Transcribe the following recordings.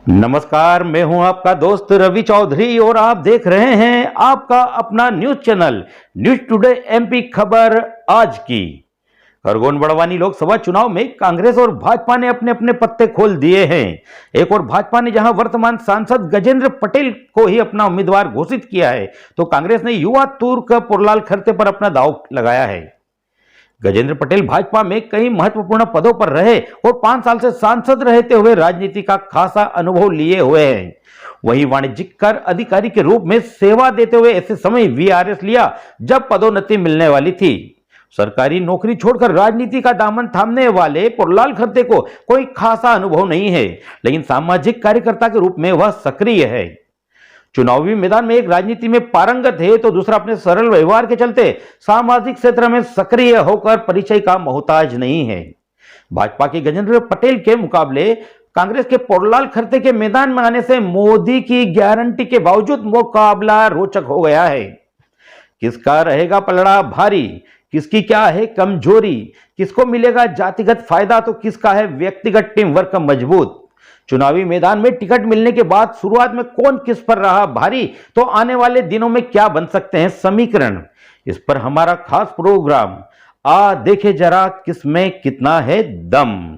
नमस्कार, मैं हूं आपका दोस्त रवि चौधरी और आप देख रहे हैं आपका अपना news channel news today MP. खबर आज की। खरगोन बड़वानी लोकसभा चुनाव में कांग्रेस और भाजपा ने अपने अपने पत्ते खोल दिए हैं। एक और भाजपा ने जहां वर्तमान सांसद गजेंद्र पटेल को ही अपना उम्मीदवार घोषित किया है, तो कांग्रेस ने युवा तुर्क पुरलाल खरते पर अपना दांव लगाया है। गजेंद्र पटेल भाजपा में कई महत्वपूर्ण पदों पर रहे और 5 साल से सांसद रहते हुए राजनीति का खासा अनुभव लिए हुए हैं। वहीं वाणिज्यिक कर अधिकारी के रूप में सेवा देते हुए ऐसे समय वीआरएस लिया जब पदोन्नति मिलने वाली थी। सरकारी नौकरी छोड़कर राजनीति का दामन थामने वाले पुरलाल खरते को कोई खासा अनुभव नहीं है, लेकिन सामाजिक कार्यकर्ता के रूप में वह सक्रिय है। चुनावी मैदान में एक राजनीति में पारंगत है तो दूसरा अपने सरल व्यवहार के चलते सामाजिक क्षेत्र में सक्रिय होकर परिचय का मोहताज नहीं है। भाजपा के गजेंद्र पटेल के मुकाबले कांग्रेस के पुरलाल खरते के मैदान में आने से मोदी की गारंटी के बावजूद मुकाबला रोचक हो गया है। किसका रहेगा पलड़ा भारी, किसकी क्या है कमजोरी, किसको मिलेगा जातिगत फायदा तो किसका है व्यक्तिगत टीम वर्क मजबूत। चुनावी मैदान में टिकट मिलने के बाद शुरुआत में कौन किस पर रहा भारी, तो आने वाले दिनों में क्या बन सकते हैं समीकरण, इस पर हमारा खास प्रोग्राम आ देखे जरा किसमें कितना है दम।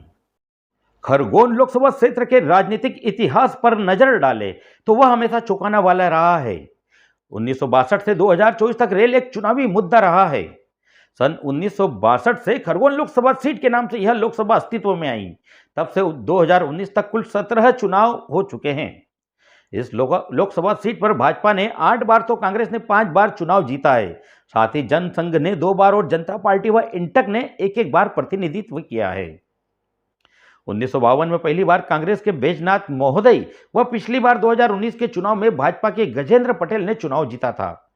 खरगोन लोकसभा क्षेत्र के राजनीतिक इतिहास पर नजर डाले तो वह हमेशा चौंकाने वाला रहा है। 1962 से 2024 तक रेल एक चुनावी मुद्दा रहा है। सन 1962 से खरगोन लोकसभा सीट के नाम से यह लोकसभा अस्तित्व में आई। तब से 2019 तक कुल 17 चुनाव हो चुके हैं। इस लोकसभा सीट पर भाजपा ने 8 बार तो कांग्रेस ने 5 बार चुनाव जीता है। साथ ही जनसंघ ने 2 बार और जनता पार्टी व इंटक ने 1-1 बार प्रतिनिधित्व किया है। 1952 में पहली बार कांग्रेस के बैजनाथ महोदय व पिछली बार 2019 के चुनाव में भाजपा के गजेंद्र पटेल ने चुनाव जीता था।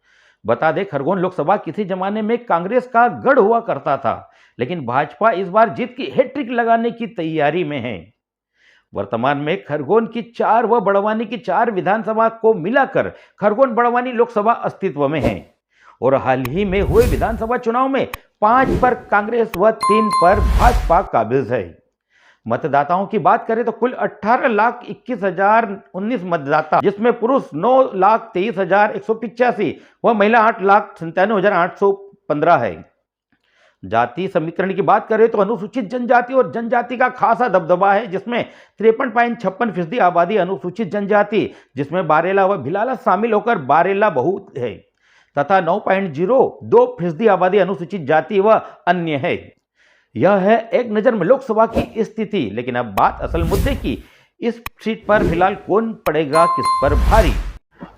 बता दें, खरगोन लोकसभा किसी जमाने में कांग्रेस का गढ़ हुआ करता था, लेकिन भाजपा इस बार जीत की हैट्रिक लगाने की तैयारी में है। वर्तमान में खरगोन की 4 व बड़वानी की 4 विधानसभा को मिलाकर खरगोन बड़वानी लोकसभा अस्तित्व में है और हाल ही में हुए विधानसभा चुनाव में 5 पर कांग्रेस व 3 पर भाजपा काबिज है। मतदाताओं की बात करें तो कुल 18,21,019 मतदाता, जिसमें पुरुष 9,23,185 व महिला 8,97,815 है। जाति समीकरण की बात करें तो अनुसूचित जनजाति और जनजाति का खासा दबदबा है, जिसमें 53.56% आबादी अनुसूचित जनजाति, जिसमें बारेला व भिलाला शामिल होकर बारेला बहुत है, तथा 9.02% आबादी अनुसूचित जाति व अन्य है। यह है एक नजर में लोकसभा की स्थिति। लेकिन अब बात असल मुद्दे की, इस सीट पर फिलहाल कौन पड़ेगा किस पर भारी।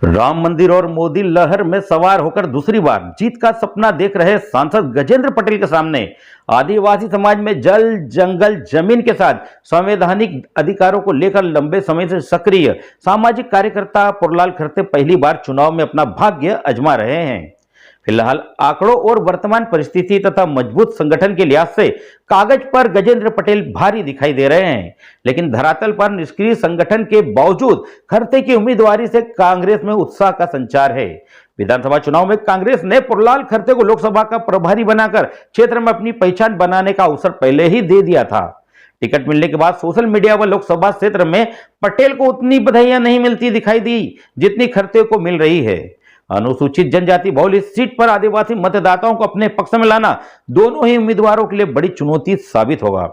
राम मंदिर और मोदी लहर में सवार होकर दूसरी बार जीत का सपना देख रहे सांसद गजेंद्र पटेल के सामने आदिवासी समाज में जल जंगल जमीन के साथ संवैधानिक अधिकारों को लेकर लंबे समय से सक्रिय सामाजिक कार्यकर्ता पुरलाल खरते पहली बार चुनाव में अपना भाग्य आजमा रहे हैं। फिलहाल आंकड़ों और वर्तमान परिस्थिति तथा मजबूत संगठन के लिहाज से कागज पर गजेंद्र पटेल भारी दिखाई दे रहे हैं, लेकिन धरातल पर निष्क्रिय संगठन के बावजूद खरते की उम्मीदवारी से कांग्रेस में उत्साह का संचार है। विधानसभा चुनाव में कांग्रेस ने पुरलाल खरते को लोकसभा का प्रभारी बनाकर क्षेत्र में अपनी पहचान बनाने का अवसर पहले ही दे दिया था। टिकट मिलने के बाद सोशल मीडिया व लोकसभा क्षेत्र में पटेल को उतनी बधाइयां नहीं मिलती दिखाई दी जितनी खरते को मिल रही है। अनुसूचित जनजाति बहुल इस सीट पर आदिवासी मतदाताओं को अपने पक्ष में लाना दोनों ही उम्मीदवारों के लिए बड़ी चुनौती साबित होगा।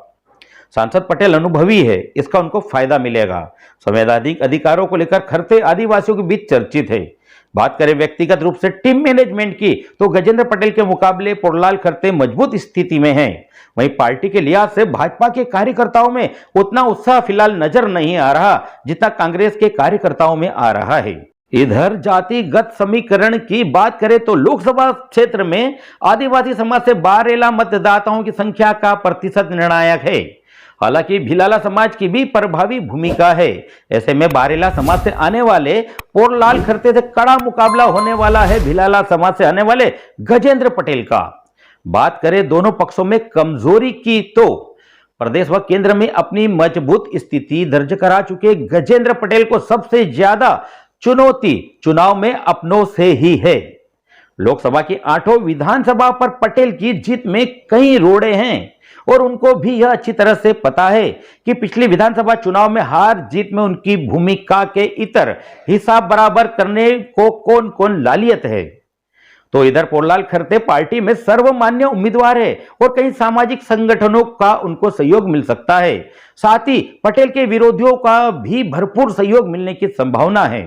सांसद पटेल अनुभवी है, इसका उनको फायदा मिलेगा। संवैधानिक अधिकारों को लेकर खरते आदिवासियों के बीच चर्चित है। बात करें व्यक्तिगत रूप से टीम मैनेजमेंट की तो गजेंद्र पटेल के मुकाबले पुरलाल खरते मजबूत स्थिति में हैं। वहीं पार्टी के लिहाज से भाजपा के कार्यकर्ताओं में उतना उत्साह फिलहाल नजर नहीं आ रहा जितना कांग्रेस के कार्यकर्ताओं में आ रहा है। इधर जातिगत समीकरण की बात करें तो लोकसभा क्षेत्र में आदिवासी समाज से बारेला मतदाताओं की संख्या का प्रतिशत निर्णायक है। हालांकि भिलाला समाज की भी प्रभावी भूमिका है। ऐसे में बारेला समाज से आने वाले पुरलाल खरते से कड़ा मुकाबला होने वाला है भिलाला समाज से आने वाले गजेंद्र पटेल का। बात करें दोनों पक्षों में कमजोरी की तो प्रदेश व केंद्र में अपनी मजबूत स्थिति दर्ज करा चुके गजेंद्र पटेल को सबसे ज्यादा चुनौती चुनाव में अपनों से ही है। लोकसभा की 8 विधानसभा पर पटेल की जीत में कई रोड़े हैं और उनको भी यह अच्छी तरह से पता है कि पिछली विधानसभा चुनाव में हार जीत में उनकी भूमिका के इतर हिसाब बराबर करने को कौन कौन लालियत है। तो इधर पोललाल खरते पार्टी में सर्वमान्य उम्मीदवार है और कई सामाजिक संगठनों का उनको सहयोग मिल सकता है। साथ ही पटेल के विरोधियों का भी भरपूर सहयोग मिलने की संभावना है।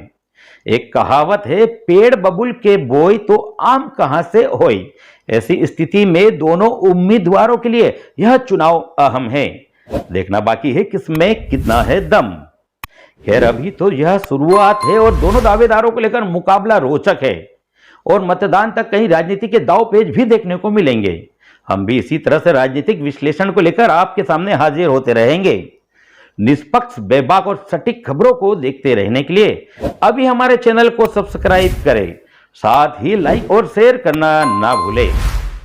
एक कहावत है, पेड़ बबुल के बोए तो आम कहां से होए। ऐसी स्थिति में दोनों उम्मीदवारों के लिए यह चुनाव अहम है। देखना बाकी है किसमें कितना है दम। खैर अभी तो यह शुरुआत है और दोनों दावेदारों को लेकर मुकाबला रोचक है और मतदान तक कई राजनीति के दाव पेच भी देखने को मिलेंगे। हम भी इसी तरह से राजनीतिक विश्लेषण को लेकर आपके सामने हाजिर होते रहेंगे। निष्पक्ष, बेबाक और सटीक खबरों को देखते रहने के लिए अभी हमारे चैनल को सब्सक्राइब करें, साथ ही लाइक और शेयर करना ना भूलें।